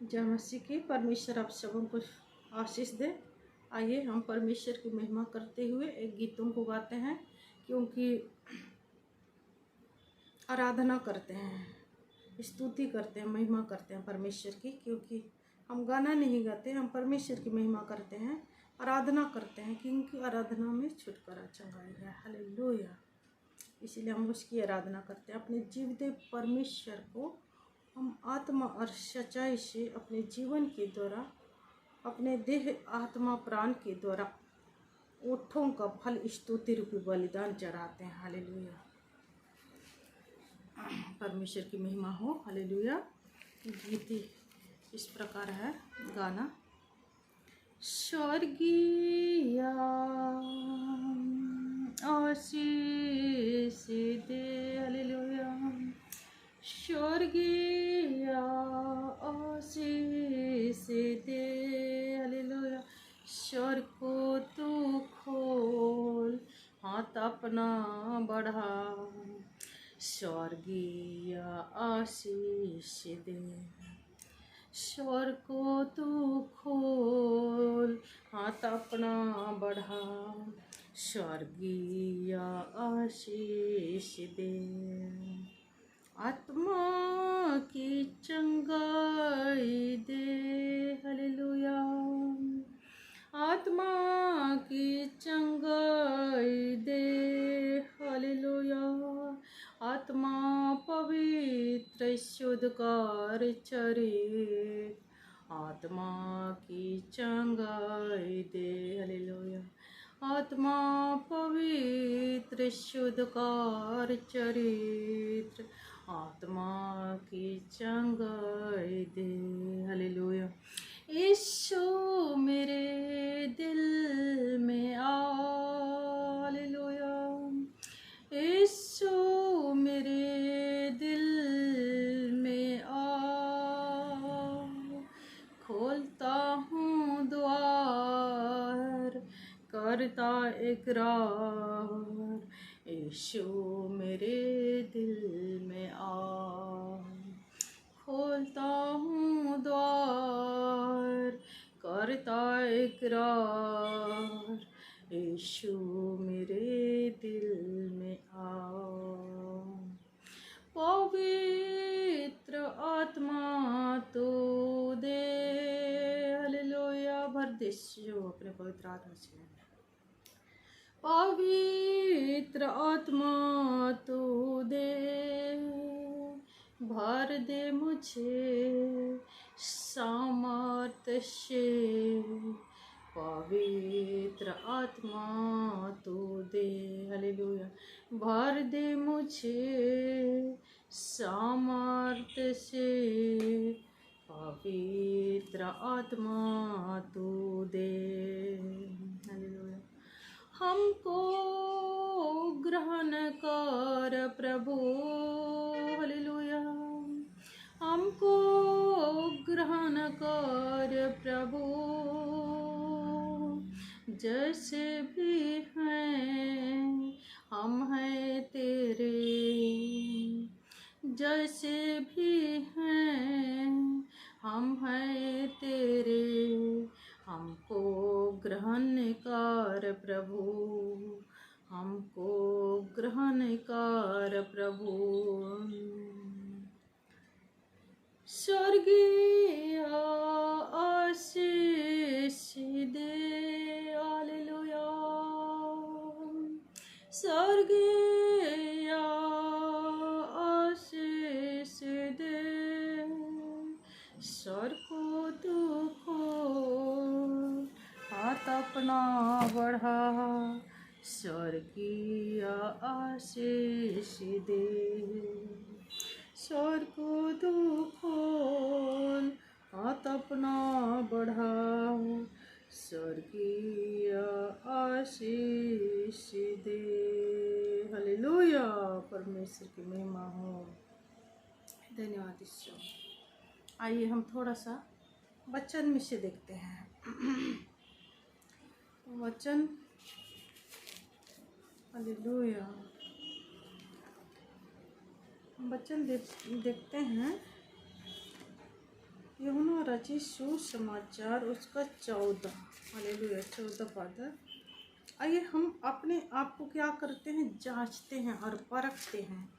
जय मसीह की। परमेश्वर आप सबों को आशीष दे। आइए हम परमेश्वर की महिमा करते हुए एक गीतों को गाते हैं, क्योंकि आराधना करते हैं, स्तुति करते हैं, महिमा करते हैं परमेश्वर की। क्योंकि हम गाना नहीं गाते, हम परमेश्वर की महिमा करते हैं, आराधना करते हैं, क्योंकि आराधना में छुटकारा चंगाई है। हालेलुया। इसीलिए हम उसकी आराधना करते हैं। अपने जीवते परमेश्वर को हम आत्मा और सच्चाई से अपने जीवन के द्वारा, अपने देह आत्मा प्राण के द्वारा ओठों का फल स्तुति रूपी बलिदान चढ़ाते हैं। हालेलुया। परमेश्वर की महिमा हो। हालेलुया। गीत इस प्रकार है गाना। स्वर्गीय आशीष दे। हालेलुया। स्वर्गीय आशीष दे। हालेलुया। स्वर्ग को तू खोल, हाथ अपना बढ़ा, स्वर्गीय आशीष दे। स्वर्ग को तू खोल, हाथ अपना बढ़ा, स्वर्गीय आशीष दे। आत्मा की चंगाई दे। हालेलुया। आत्मा की चंगाई दे। हालेलुया। आत्मा पवित्र शुद्ध कर चरित, आत्मा की चंगाई दे। हालेलुया। आत्मा पवित्र शुद्ध कर चरित्र, आत्मा की चंगाई दे। हालेलुया। यीशु मेरे दिल में आ। हालेलुया। यीशु मेरे दिल में आ, खोलता हूँ द्वार, करता इकरार, यीशु मेरे दिल में आ। खोलता हूँ द्वार, करता इकरार, यीशु मेरे दिल में आओ। पवित्र आत्मा तो दे। हालेलुया। भर देशो अपने पवित्र आत्मा से। पवित्र आत्मा तो दे, भर दे मुझे सामर्थ्य से। पवित्र आत्मा तू दे। हालेलुया। भर दे मुझे सामर्थ्य से। पवित्र आत्मा तू दे। हालेलुया। हमको ग्रहण कर प्रभु। हालेलुया। हमको ग्रहण कर प्रभु, जैसे भी हैं हम हैं तेरे, जैसे भी हैं हम हैं तेरे। हमको ग्रहण कर प्रभु, हमको ग्रहण कर प्रभु। स्वर्गीय आशीष दे। हालेलुया। स्वर्गीय आशीष दे। स्वर्ग को तू खोल, हाथ अपना बढ़ा, स्वर्गीय आशीष दे। स्वर्ग को तू खोल, हाथ अपना बढ़ा, स्वर्गीय आशीष दे। हालेलुया। परमेश्वर की महिमा हो। धन्यवाद ईश्वर। आइए हम थोड़ा सा वचन में से देखते हैं। वचन। हालेलुया। वचन देखते हैं यूहन्ना रचित सुसमाचार उसका 14, हालेलुया, 14 पद। आइए हम अपने आप को क्या करते हैं, जांचते हैं और परखते हैं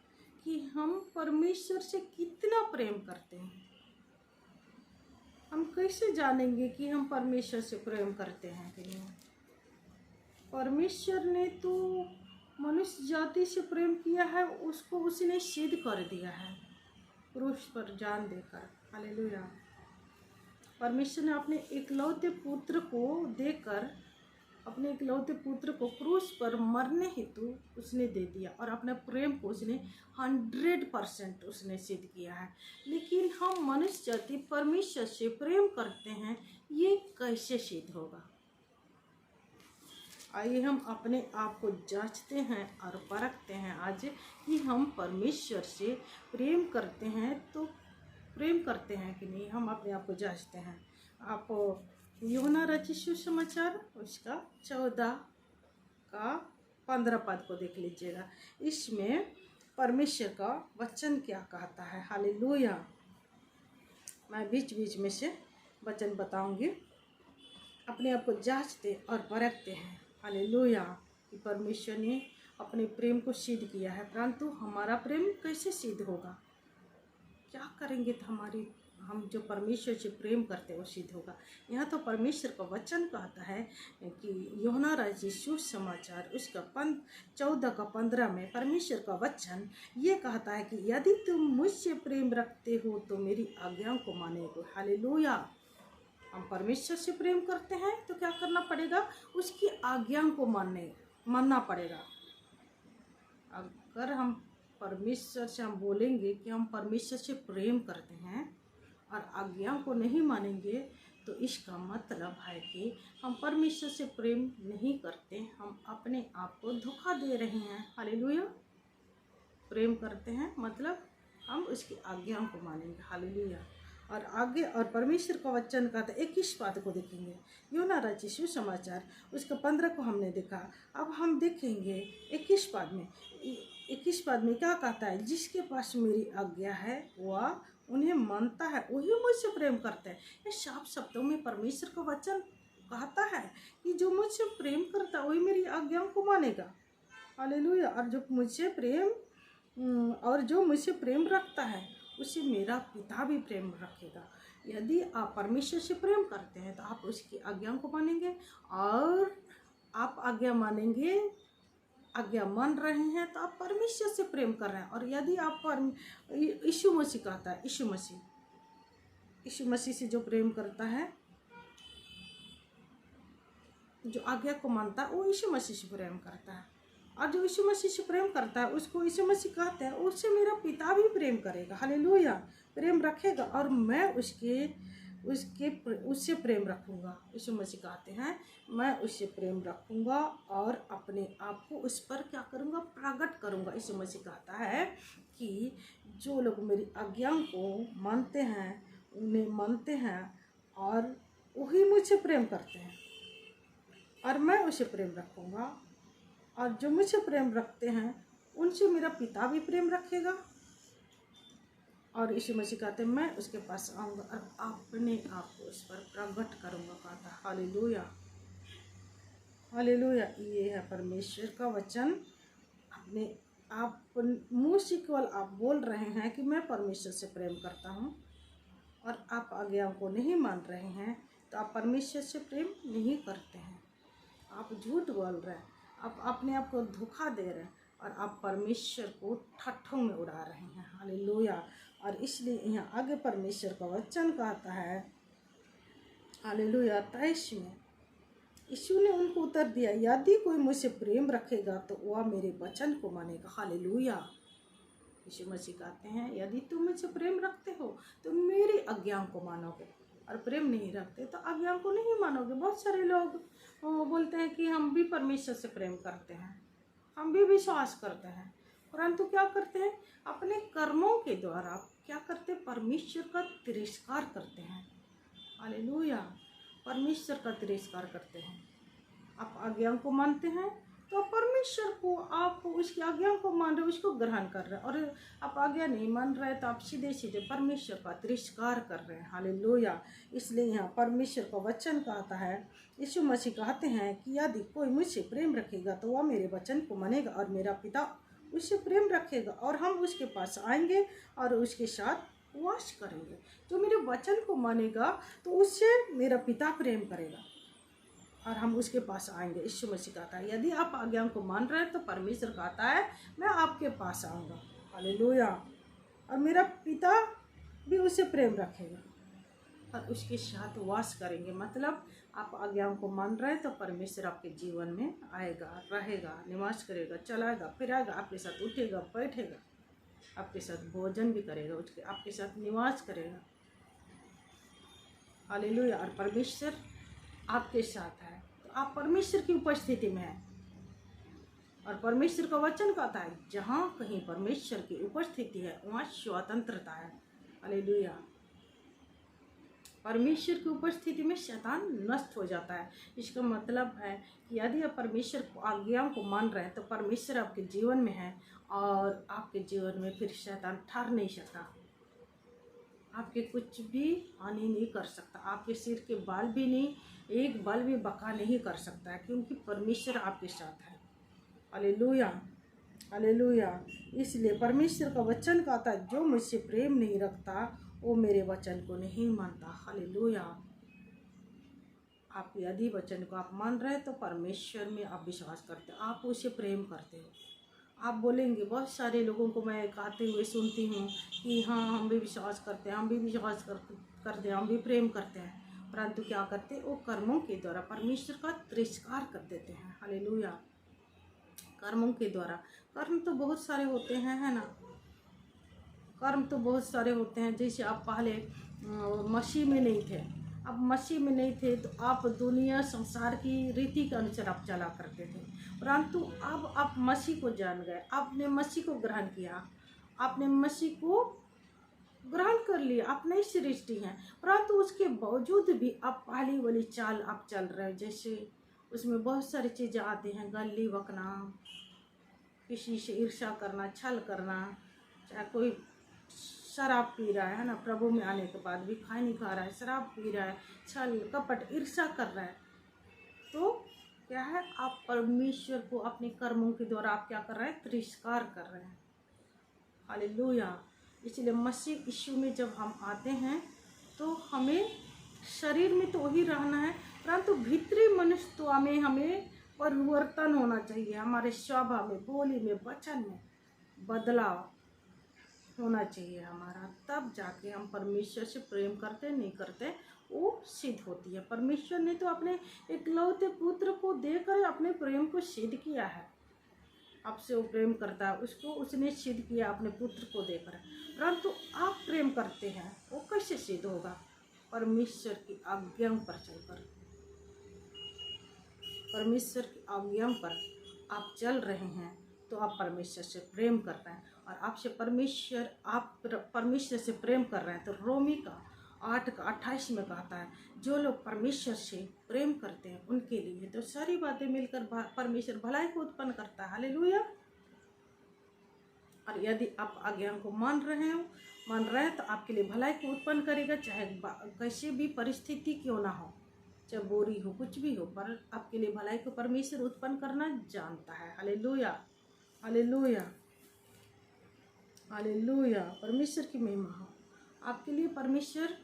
कि हम परमेश्वर से कितना प्रेम करते हैं। हम कैसे जानेंगे कि हम परमेश्वर से प्रेम करते हैं कि नहीं? परमेश्वर ने तो मनुष्य जाति से प्रेम किया है, उसको उसने सिद्ध कर दिया है क्रूस पर जान देकर, हालेलुया। परमेश्वर ने अपने इकलौते पुत्र को देकर, अपने इकलौते पुत्र को क्रूस पर मरने हेतु उसने दे दिया और अपने प्रेम को उसने 100% उसने सिद्ध किया है। लेकिन हम मनुष्य जाति परमेश्वर से प्रेम करते हैं, ये कैसे सिद्ध होगा? आइए हम अपने आप को जांचते हैं और परखते हैं आज कि हम परमेश्वर से प्रेम करते हैं तो प्रेम करते हैं कि नहीं। हम अपने आप को जांचते हैं। आप यूहन्ना रचित सुसमाचार उसका 14 का 15 पद को देख लीजिएगा। इसमें परमेश्वर का वचन क्या कहता है, हालेलुया। मैं बीच बीच में से वचन बताऊंगी। अपने आप को जांचते और परखते हैं, हालेलुया, कि परमेश्वर ने अपने प्रेम को सिद्ध किया है। परंतु हमारा प्रेम कैसे सिद्ध होगा? क्या करेंगे तो हम जो परमेश्वर से प्रेम करते हैं वो सिद्ध होगा। यहाँ तो परमेश्वर का वचन कहता है कि यूहन्ना रचित सुसमाचार उसका 14 का 15 में परमेश्वर का वचन ये कहता है कि यदि तुम मुझसे प्रेम रखते हो तो मेरी आज्ञाओं को मानोगे, हालेलुया। हम परमेश्वर से प्रेम करते हैं तो क्या करना पड़ेगा? उसकी आज्ञाओं को मानना पड़ेगा। अगर हम परमेश्वर से हम बोलेंगे कि हम परमेश्वर से प्रेम करते हैं और आज्ञाओं को नहीं मानेंगे तो इसका मतलब है कि हम परमेश्वर से प्रेम नहीं करते, हम अपने आप को धोखा दे रहे हैं, हालेलुया। प्रेम करते हैं मतलब हम उसकी आज्ञाओं को मानेंगे, हालेलुया। और आगे और परमेश्वर का वचन का तो 21 पद को देखेंगे। यूहन्ना रचित सुसमाचार उसका 15 को हमने देखा। अब हम देखेंगे 21 पद में। 21 पद में क्या कहता है? जिसके पास मेरी आज्ञा है वह उन्हें मानता है, वही मुझसे प्रेम करता है। ये साफ शब्दों में परमेश्वर का वचन कहता है कि जो मुझसे प्रेम करता है वही मेरी आज्ञाओं को मानेगा, हालेलुया। और जो मुझसे प्रेम रखता है उसे मेरा पिता भी प्रेम रखेगा। यदि आप परमेश्वर से प्रेम करते हैं तो आप उसकी आज्ञाओं को मानेंगे और आप आज्ञा मानेंगे, आज्ञा मान रहे हैं तो आप परमेश्वर से प्रेम कर रहे हैं। और यदि आप यीशु मसीह कहता है, यीशु मसीह से जो प्रेम करता है, जो आज्ञा को मानता है, वो यीशु मसीह से प्रेम करता है। और जो यीशु मसीह से प्रेम करता है उसको यीशु मसीह कहते हैं उससे मेरा पिता भी प्रेम करेगा, हालेलुया, प्रेम रखेगा और मैं उससे प्रेम रखूँगा। यीशु मसीह कहते हैं मैं उससे प्रेम रखूँगा और अपने आप को उस पर क्या करूँगा? प्रकट करूँगा। यीशु मसीह कहता है कि जो लोग मेरी आज्ञाओं को मानते हैं, उन्हें मानते हैं और वही मुझसे प्रेम करते हैं और मैं उसे प्रेम रखूँगा। और जो मुझसे प्रेम रखते हैं उनसे मेरा पिता भी प्रेम रखेगा। और यीशु मसीह कहते हैं मैं उसके पास आऊँगा और अपने आप को उस पर प्रकट करूँगा, कहता, हालेलुया, हालेलुया। ये है परमेश्वर का वचन। अपने आप मुँह से केवल आप बोल रहे हैं कि मैं परमेश्वर से प्रेम करता हूँ और आप आज्ञाओं को नहीं मान रहे हैं तो आप परमेश्वर से प्रेम नहीं करते हैं। आप झूठ बोल रहे हैं, आप अपने आप को धोखा दे रहे हैं और आप परमेश्वर को ठट्ठों में उड़ा रहे हैं, हालेलुया। और इसलिए यहाँ आगे परमेश्वर का वचन कहता है, हालेलुया, 23 में यीशु ने उनको उत्तर दिया, यदि कोई मुझसे प्रेम रखेगा तो वह मेरे वचन को मानेगा, हालेलुया। यीशु मसीह कहते हैं यदि तुम मुझसे प्रेम रखते हो तो मेरी आज्ञाओं को मानोगे, और प्रेम नहीं रखते तो आज्ञाओं को नहीं मानोगे। बहुत सारे लोग बोलते हैं कि हम भी परमेश्वर से प्रेम करते हैं, हम भी विश्वास करते हैं, परंतु क्या करते हैं? अपने कर्मों के द्वारा क्या करते? परमेश्वर का तिरस्कार करते हैं, हालेलुया, परमेश्वर का तिरस्कार करते हैं। आप आज्ञाओं को मानते हैं तो परमेश्वर को आप उसकी आज्ञा को मान रहे हो, उसको ग्रहण कर रहे हैं। और आप आज्ञा नहीं मान रहे तो आप सीधे सीधे परमेश्वर का तिरस्कार कर रहे हैं। हालेलुया। इसलिए यहाँ परमेश्वर का वचन कहता है, यीशु मसीह कहते हैं कि यदि कोई मुझसे प्रेम रखेगा तो वह मेरे वचन को मानेगा और मेरा पिता उससे प्रेम रखेगा और हम उसके पास आएंगे और उसके साथ वास करेंगे। जो मेरे वचन को मानेगा तो उससे मेरा पिता प्रेम करेगा और हम उसके पास आएंगे। यीशु मसीह कहता है यदि आप आज्ञा को मान रहे हैं तो परमेश्वर कहता है मैं आपके पास आऊँगा। हालेलुया। और मेरा पिता भी उसे प्रेम रखेगा और उसके साथ वास करेंगे। मतलब आप आज्ञा को मान रहे हैं तो परमेश्वर आपके जीवन में आएगा, रहेगा, निवास करेगा, चलाएगा, फिराएगा, आपके साथ उठेगा, बैठेगा, आपके साथ भोजन भी करेगा, उसके आपके साथ निवास करेगा। हालेलुया। और परमेश्वर आपके साथ है तो आप परमेश्वर की उपस्थिति में हैं। और परमेश्वर का वचन कहता है जहाँ कहीं परमेश्वर की उपस्थिति है वहाँ स्वतंत्रता है। हालेलुया। परमेश्वर की उपस्थिति में शैतान नष्ट हो जाता है। इसका मतलब है कि यदि आप परमेश्वर को आज्ञाओं को मान रहे हैं तो परमेश्वर आपके जीवन में है और आपके जीवन में फिर शैतान ठहर नहीं सकता, आपके कुछ भी हानि नहीं कर सकता, आपके सिर के बाल भी नहीं, एक बाल भी बका नहीं कर सकता है, क्योंकि परमेश्वर आपके साथ है। हालेलुया। हालेलुया। इसलिए परमेश्वर का वचन कहता है जो मुझसे प्रेम नहीं रखता वो मेरे वचन को नहीं मानता। हालेलुया। आप यदि वचन को आप मान रहे हैं तो परमेश्वर में आप विश्वास करते हो, आप उसे प्रेम करते हो। आप बोलेंगे, बहुत सारे लोगों को मैं कहते हुए सुनती हूँ कि हाँ हम भी विश्वास करते हैं, हम भी विश्वास करते हैं, हम भी प्रेम करते हैं, परंतु क्या करते हैं वो कर्मों के द्वारा परमेश्वर का तिरस्कार कर देते हैं। हालेलुया। कर्मों के द्वारा, कर्म तो बहुत सारे होते हैं, है ना, कर्म तो बहुत सारे होते हैं। जैसे आप पहले मसीह में नहीं थे, अब मसीह में नहीं थे तो आप दुनिया संसार की रीति के अनुसार आप चला करते थे, परंतु अब आप मसीह को जान गए, आपने मसीह को ग्रहण किया, आपने मसीह को ग्रहण कर लिया, आप नई सृष्टि हैं, परंतु उसके बावजूद भी आप पहली वाली चाल आप चल रहे हैं। जैसे उसमें बहुत सारी चीज़ें आती हैं, गली बकना, किसी से ईर्ष्या करना, छल करना, चाहे कोई शराब पी रहा है ना, प्रभु में आने के बाद भी खाए नहीं खा रहा है, शराब पी रहा है, छल कपट ईर्ष्या कर रहा है, तो क्या है, आप परमेश्वर को अपने कर्मों के द्वारा आप क्या कर रहे हैं, तिरस्कार कर रहे हैं। हालेलुया। इसलिए मसीह यीशु में जब हम आते हैं तो हमें शरीर में तो वही रहना है, परंतु भीतरी मनुष्यत्व में हमें परिवर्तन होना चाहिए। हमारे स्वभाव में, बोली में, वचन में बदलाव होना चाहिए हमारा, तब जाके हम परमेश्वर से प्रेम करते नहीं करते वो सिद्ध होती है। परमेश्वर ने तो अपने इकलौते पुत्र को देकर अपने प्रेम को सिद्ध किया है। आपसे वो प्रेम करता है, उसको उसने सिद्ध किया अपने पुत्र को देकर, परंतु आप प्रेम करते हैं वो कैसे सिद्ध होगा, परमेश्वर की आज्ञा पर चलकर। परमेश्वर की आज्ञा पर आप चल रहे हैं तो आप परमेश्वर से प्रेम कर रहे हैं, और आपसे परमेश्वर, आप परमेश्वर से प्रेम कर रहे हैं। तो रोमी का 8:28 में कहता है जो लोग परमेश्वर से प्रेम करते हैं उनके लिए तो सारी बातें मिलकर परमेश्वर भलाई को उत्पन्न करता है। हालेलुया। और यदि आप आज्ञा को मान रहे हैं तो आपके लिए भलाई को उत्पन्न करेगा, चाहे कैसी भी परिस्थिति क्यों ना हो, चाहे बुरी हो, कुछ भी हो, पर आपके लिए भलाई को परमेश्वर उत्पन्न करना जानता है। हालेलुया। हालेलुया। हालेलुया। परमेश्वर की महिमा हो। आपके लिए परमेश्वर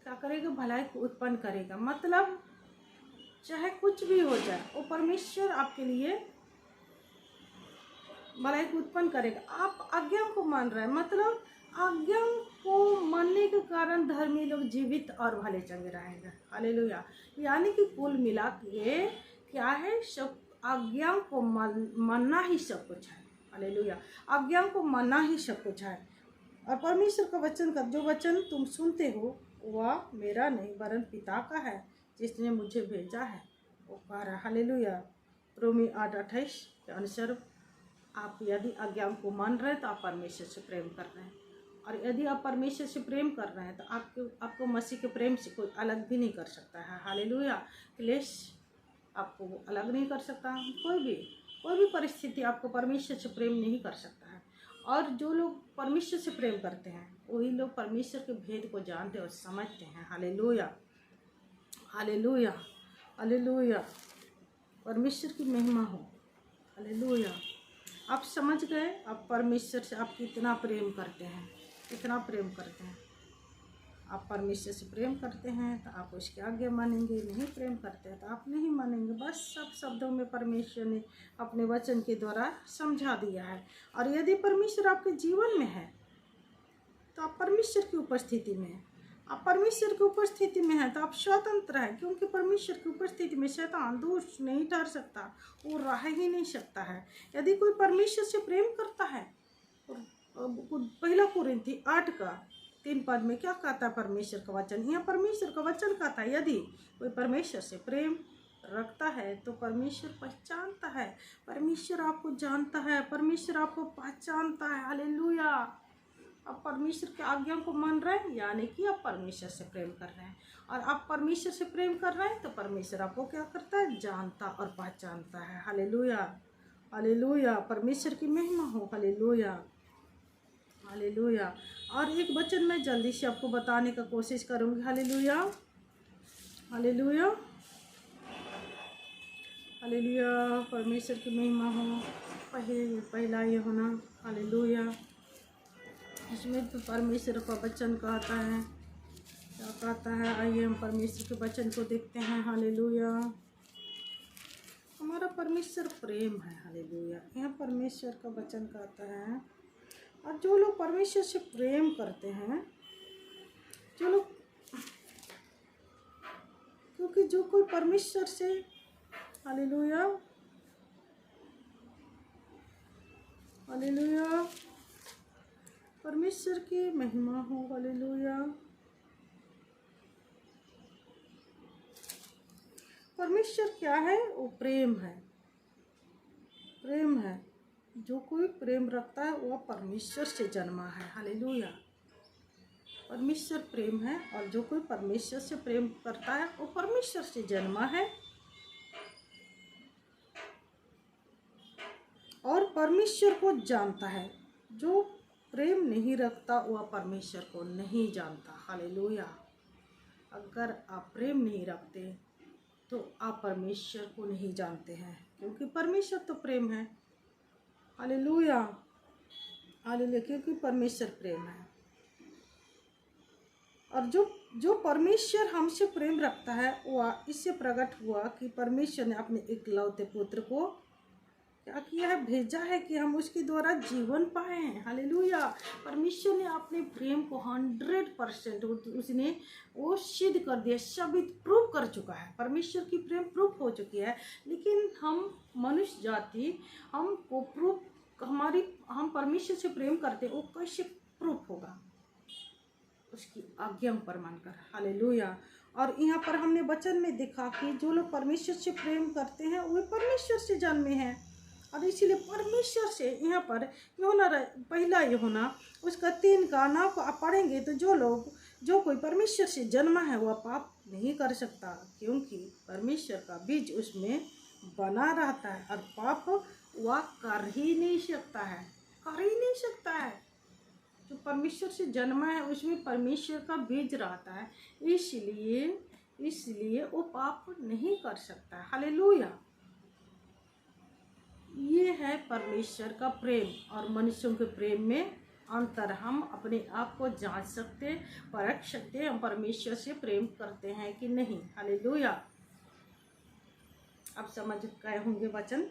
क्या करेगा, भलाई को उत्पन्न करेगा। मतलब चाहे कुछ भी हो जाए वो परमेश्वर आपके लिए भलाई को उत्पन्न करेगा। आप आज्ञा को मान रहे हैं, मतलब आज्ञा को मानने के कारण धर्मी लोग जीवित और भले चंगे रहेंगे। हालेलुया। यानी कि कुल मिला के क्या है, सब आज्ञा को मानना ही सब कुछ है। हालेलुया। आज्ञा को मानना ही सब कुछ है। और परमेश्वर का वचन का जो वचन तुम सुनते हो वह मेरा नहीं वरन पिता का है जिसने मुझे भेजा है, वो कह रहा है। हालेलुया। रोमी 8:28 के अनुसार आप यदि आज्ञा को मान रहे हैं तो आप परमेश्वर से प्रेम कर रहे हैं, और यदि आप परमेश्वर से प्रेम कर रहे हैं तो आपको मसीह के प्रेम से कोई अलग भी नहीं कर सकता है। हालेलुया। क्लेश आपको वो अलग नहीं कर सकता। कोई भी परिस्थिति आपको परमेश्वर से प्रेम नहीं कर सकता है। और जो लोग परमेश्वर से प्रेम करते हैं वही लोग परमेश्वर के भेद को जानते और समझते हैं। हालेलुया, हालेलुया, हालेलुया, परमेश्वर की महिमा हो। हालेलुया। आप समझ गए, आप परमेश्वर से आप कितना प्रेम करते हैं, कितना प्रेम करते हैं। आप परमेश्वर से प्रेम करते हैं तो आप उसकी आज्ञा मानेंगे, नहीं प्रेम करते हैं तो आप नहीं मानेंगे। बस सब शब्दों में परमेश्वर ने अपने वचन के द्वारा समझा दिया है। और यदि परमेश्वर आपके जीवन में है तो आप परमेश्वर की उपस्थिति में हैं। आप परमेश्वर की उपस्थिति में हैं तो आप स्वतंत्र हैं, क्योंकि परमेश्वर की उपस्थिति में शैतान दूर नहीं ठहर सकता, वो रह ही नहीं सकता है। यदि कोई परमेश्वर से प्रेम करता है, पहला कुरिन्थी 8:3 में क्या कहता है परमेश्वर का वचन? यहाँ परमेश्वर का वचन कहता है यदि कोई परमेश्वर से प्रेम रखता है तो परमेश्वर पहचानता है, परमेश्वर आपको जानता है, परमेश्वर आपको पहचानता है। हालेलुया। आप परमेश्वर की आज्ञा को मान रहे हैं, यानी कि आप परमेश्वर से प्रेम कर रहे हैं। और आप परमेश्वर से प्रेम कर रहे हैं तो परमेश्वर आपको क्या करता है? जानता और पहचानता है। हालेलुया, हालेलुया, परमेश्वर की महिमा हो। Hallelujah, hallelujah. और एक वचन मैं जल्दी से आपको बताने का कोशिश करूंगी। हालेलुया, हालेलुया, हालेलुया, परमेश्वर की महिमा हो। पहला ये होना। हालेलुया। इसमें तो परमेश्वर का वचन कहता है, क्या कहता है? आइए हम परमेश्वर के वचन को देखते हैं। हालेलुया। हमारा परमेश्वर प्रेम है। हालेलुया। यहाँ परमेश्वर का वचन कहता है, और जो लोग परमेश्वर से प्रेम करते हैं, जो लोग, क्योंकि जो कोई परमेश्वर से, हालेलुया, हालेलुया, परमेश्वर की महिमा हो। हालेलुया। परमेश्वर क्या है? वो प्रेम है, प्रेम है। जो कोई प्रेम रखता है वह परमेश्वर से जन्मा है। हालेलुया। परमेश्वर प्रेम है और जो कोई परमेश्वर से प्रेम करता है वो परमेश्वर से जन्मा है और परमेश्वर को जानता है। जो प्रेम नहीं रखता वह परमेश्वर को नहीं जानता। हालेलुया। अगर आप प्रेम नहीं रखते तो आप परमेश्वर को नहीं जानते हैं, क्योंकि परमेश्वर तो प्रेम है। हालेलुया, हालेलुया, क्योंकि परमेश्वर प्रेम है। और जो परमेश्वर हमसे प्रेम रखता है वह इससे प्रकट हुआ कि परमेश्वर ने अपने इकलौते पुत्र को क्या किया है? भेजा है कि हम उसके द्वारा जीवन पाए हैं। हालेलुया। परमेश्वर ने अपने प्रेम को 100% उसने वो सिद्ध कर दिया, साबित प्रूव कर चुका है। परमेश्वर की प्रेम प्रूफ हो चुकी है। लेकिन हम मनुष्य जाति, हमको प्रूफ, हम परमेश्वर से प्रेम करते, वो कैसे प्रूफ होगा? उसकी आज्ञा पर मानकर। हालेलुया। और यहाँ पर हमने वचन में देखा कि जो लोग परमेश्वर से प्रेम करते हैं वे परमेश्वर से जन्मे हैं। और इसीलिए परमेश्वर से, यहाँ पर यूहन्ना पहला यूहन्ना उसका 3 का 9 को आप पढ़ेंगे तो जो कोई परमेश्वर से जन्मा है वह पाप नहीं कर सकता, क्योंकि परमेश्वर का बीज उसमें बना रहता है और पाप वह कर ही नहीं सकता है, कर ही नहीं सकता है। जो परमेश्वर से जन्मा है उसमें परमेश्वर का बीज रहता है, इसलिए वो पाप नहीं कर सकता है। हालेलुया। ये है परमेश्वर का प्रेम और मनुष्यों के प्रेम में अंतर। हम अपने आप को जांच सकते, परख सकते, हम परमेश्वर से प्रेम करते हैं कि नहीं। हालेलुया। आप समझ गए होंगे वचन।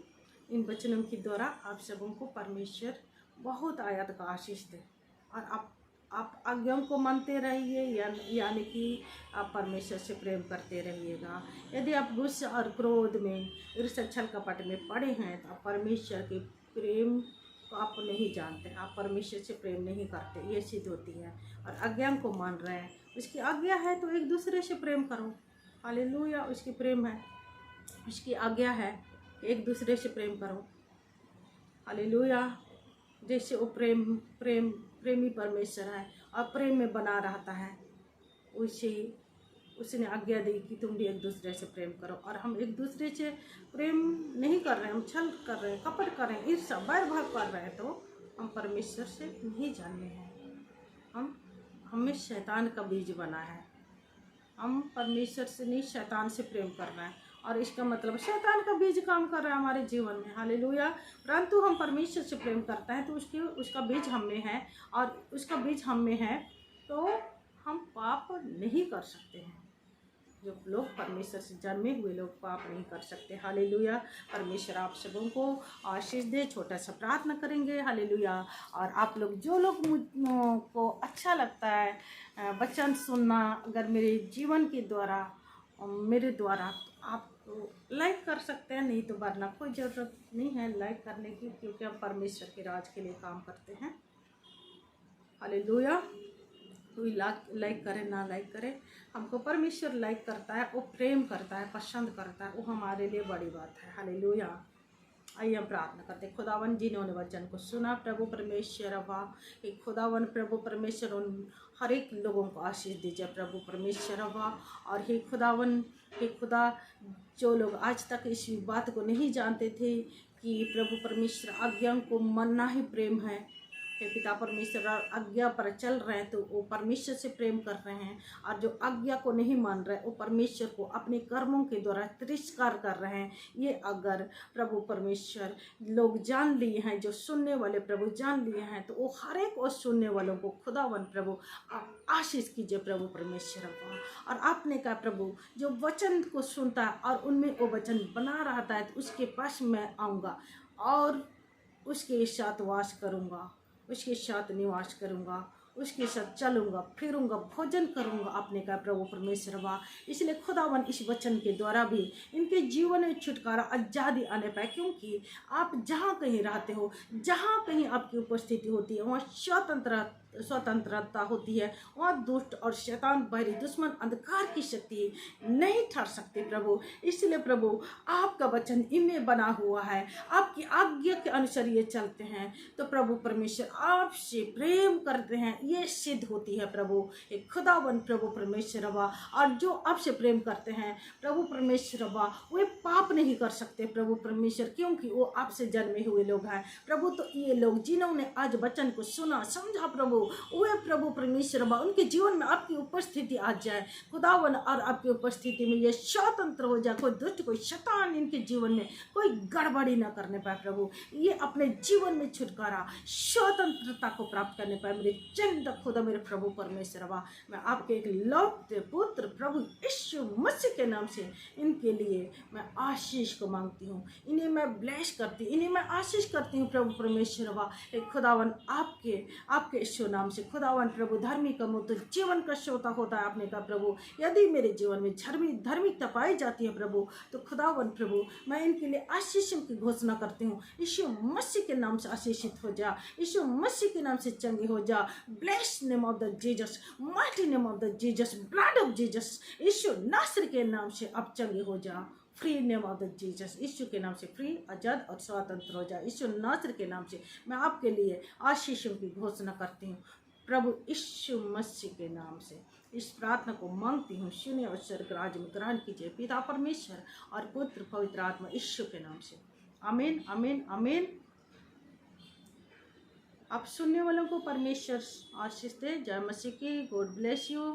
इन वचनों के द्वारा आप सबों को परमेश्वर बहुत आयत का आशीष दे और आप आज्ञाओं को मानते रहिए, यानी कि आप परमेश्वर से प्रेम करते रहिएगा। यदि आप गुस्सा और क्रोध में, ईर्ष्या, छल कपट में पड़े हैं तो आप परमेश्वर के प्रेम को आप नहीं जानते, आप परमेश्वर से प्रेम नहीं करते, ये सिद्ध होती है। और आज्ञाओं को मान रहे हैं, उसकी आज्ञा है तो एक दूसरे से प्रेम करो। हालेलुया। उसकी प्रेम है, उसकी आज्ञा है, एक दूसरे से प्रेम करो। हालेलुया। जैसे वो प्रेमी परमेश्वर है और प्रेम में बना रहता है, उसे उसने आज्ञा दी कि तुम भी एक दूसरे से प्रेम करो, और हम एक दूसरे से प्रेम नहीं कर रहे हैं, हम छल कर रहे हैं, कपट कर रहे हैं, ईर्ष्या बैर भाव कर रहे हैं, तो हम परमेश्वर से नहीं जानने हैं। हमें शैतान का बीज बना है। हम परमेश्वर से नहीं, शैतान से प्रेम कर रहे हैं, और इसका मतलब शैतान का बीज काम कर रहा है हमारे जीवन में। हालेलुया। परंतु हम परमेश्वर से प्रेम करते हैं तो उसका बीज हम में है, और उसका बीज हम में है तो हम पाप नहीं कर सकते हैं। जो लोग परमेश्वर से जन्मे हुए लोग पाप नहीं कर सकते। हालेलुया। परमेश्वर आप सबों को आशीष दे। छोटा सा प्रार्थना करेंगे। हालेलुया। और आप लोग जो लोग को अच्छा लगता है वचन सुनना, अगर मेरे जीवन के द्वारा मेरे द्वारा, तो आप लाइक कर सकते हैं, नहीं तो वरना कोई ज़रूरत नहीं है लाइक करने की, क्योंकि हम परमेश्वर के राज के लिए काम करते हैं। हालेलुया। कोई लाइक करे ना लाइक करे, हमको परमेश्वर लाइक करता है, वो प्रेम करता है, पसंद करता है, वो हमारे लिए बड़ी बात है। हालेलुया। आइए हम प्रार्थना करते हैं। खुदावन जिन्होंने वचन को सुना, प्रभु परमेश्वर अब्बा, कि खुदावन प्रभु परमेश्वर उन हर एक लोगों को आशीष दीजिए प्रभु परमेश्वर अब्बा। और हे खुदावन, हे खुदा, जो लोग आज तक इस बात को नहीं जानते थे कि प्रभु परमेश्वर आज्ञा को मानना ही प्रेम है, हे पिता परमेश्वर, आज्ञा पर चल रहे हैं तो वो परमेश्वर से प्रेम कर रहे हैं, और जो आज्ञा को नहीं मान रहे वो परमेश्वर को अपने कर्मों के द्वारा तिरस्कार कर रहे हैं। ये अगर प्रभु परमेश्वर लोग जान लिए हैं, जो सुनने वाले प्रभु जान लिए हैं, तो वो हर एक और सुनने वालों को खुदावन प्रभु आप आशीष कीजिए प्रभु परमेश्वर को। और आपने कहा प्रभु, जो वचन को सुनता है और उनमें वो वचन बना रहता है, तो उसके पास मैं आऊँगा और उसके साथ वास करूँगा, उसके साथ निवास करूँगा, उसके साथ चलूँगा, फिरूँगा, भोजन करूँगा। आपने कहा प्रभु परमेश्वर बा, इसलिए खुदावन इस वचन के द्वारा भी इनके जीवन में छुटकारा, आज़ादी आने पाए, क्योंकि आप जहाँ कहीं रहते हो, जहाँ कहीं आपकी उपस्थिति होती है, वहाँ स्वतंत्रता होती है, वहाँ दुष्ट और शैतान, बाहरी दुश्मन, अंधकार की शक्ति नहीं ठहर सकते प्रभु। इसलिए प्रभु आपका वचन इनमें बना हुआ है, आपकी आज्ञा के अनुसार ये चलते हैं, तो प्रभु परमेश्वर आपसे प्रेम करते हैं, ये सिद्ध होती है प्रभु। एक खुदावन प्रभु परमेश्वर अब्बा, और जो आपसे प्रेम करते हैं प्रभु परमेश्वर अब्बा, वे पाप नहीं कर सकते प्रभु परमेश्वर, क्योंकि वो आपसे जन्मे हुए लोग हैं प्रभु। तो ये लोग जिन्होंने आज वचन को सुना समझा प्रभु, वे प्रभु परमेश्वर अब्बा, उनके जीवन में आपकी उपस्थिति आ जाए खुदावन, और आपकी उपस्थिति में ये स्वतंत्र हो जाए। कोई दुष्ट, कोई शैतान इनके जीवन में कोई गड़बड़ी ना करने पाए प्रभु। ये अपने जीवन में छुटकारा, स्वतंत्रता को प्राप्त करने पाए। मेरे चंद खुदा, मेरे प्रभु परमेश्वर अब्बा, मैं आपके एक लौटे पुत्र प्रभु यीशु मसीह के नाम से इनके लिए मैं आशीष को मांगती हूँ, इन्हें मैं ब्लेस करती हूँ, इन्हें मैं आशीष करती हूँ प्रभु परमेश्वर अब्बा। एक खुदावन आपके यीशु नाम से खुदावन प्रभु, धर्मी का मुँह तो जीवन का श्रोता होता है। आपने कहा प्रभु, यदि मेरे जीवन में धार्मिकता पाई जाती है प्रभु, तो खुदावन प्रभु मैं इनके लिए आशीषों की घोषणा करती हूँ। यीशु मसीह के नाम से आशीषित हो जा, यीशु मसीह के नाम से चंगे हो जा। Bless name of the Jesus, mighty name of the Jesus, blood of Jesus, Yeshu नासरी के नाम से अब चंगे हो जा। Free name of the Jesus, Yeshu के नाम से फ्री, आजाद और स्वतंत्र हो जाए। यीशु नासरी के नाम से मैं आपके लिए आशीषों की घोषणा करती हूँ प्रभु यीशु मसीह के नाम से। इस प्रार्थना को मांगती हूँ, सुनिए और स्वर्ग राज्य में ग्रहण कीजिए, पिता परमेश्वर और पुत्र पवित्र आत्मा यीशु के नाम से। आमीन, आमीन, आमीन। आप सुनने वालों को परमेश्वर आशीष दे। जय मसीह की। God bless you.